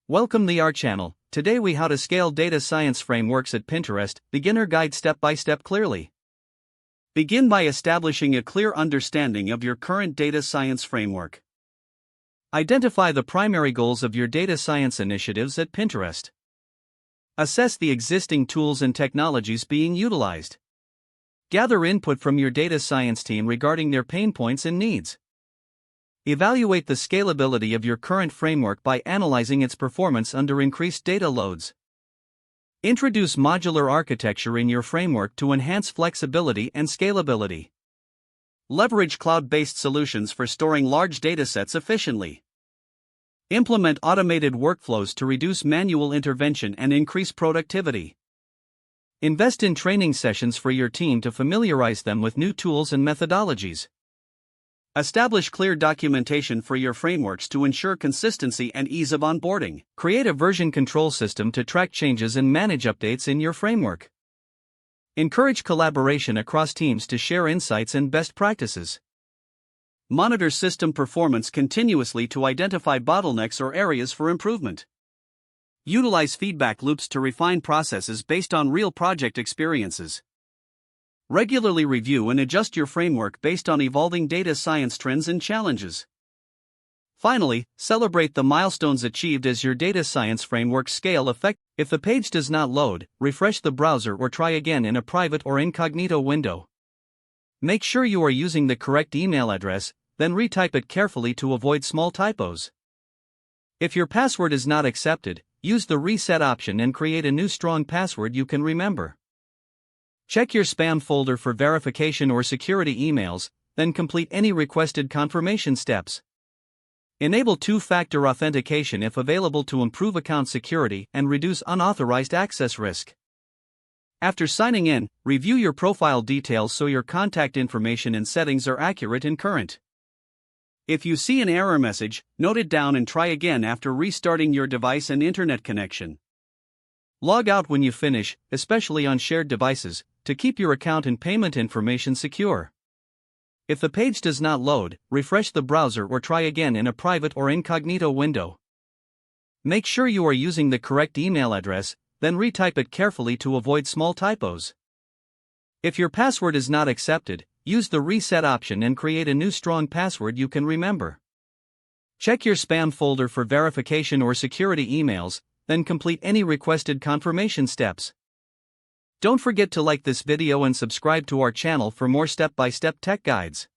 Welcome to our channel. Today we how to scale data science frameworks at Pinterest, beginner guide step by step clearly. Begin by establishing a clear understanding of your current data science framework. Identify the primary goals of your data science initiatives at Pinterest. Assess the existing tools and technologies being utilized. Gather input from your data science team regarding their pain points and needs. Evaluate the scalability of your current framework by analyzing its performance under increased data loads. Introduce modular architecture in your framework to enhance flexibility and scalability. Leverage cloud-based solutions for storing large datasets efficiently. Implement automated workflows to reduce manual intervention and increase productivity. Invest in training sessions for your team to familiarize them with new tools and methodologies. Establish clear documentation for your frameworks to ensure consistency and ease of onboarding. Create a version control system to track changes and manage updates in your framework. Encourage collaboration across teams to share insights and best practices. Monitor system performance continuously to identify bottlenecks or areas for improvement. Utilize feedback loops to refine processes based on real project experiences. Regularly review and adjust your framework based on evolving data science trends and challenges. Finally, celebrate the milestones achieved as your data science framework scale effect. If the page does not load, refresh the browser or try again in a private or incognito window. Make sure you are using the correct email address, then retype it carefully to avoid small typos. If your password is not accepted, use the reset option and create a new strong password you can remember. Check your spam folder for verification or security emails, then complete any requested confirmation steps. Enable two-factor authentication if available to improve account security and reduce unauthorized access risk. After signing in, review your profile details so your contact information and settings are accurate and current. If you see an error message, note it down and try again after restarting your device and internet connection. Log out when you finish, especially on shared devices, to keep your account and payment information secure. If the page does not load, refresh the browser or try again in a private or incognito window. Make sure you are using the correct email address, then retype it carefully to avoid small typos. If your password is not accepted, use the reset option and create a new strong password you can remember. Check your spam folder for verification or security emails, then complete any requested confirmation steps. Don't forget to like this video and subscribe to our channel for more step-by-step tech guides.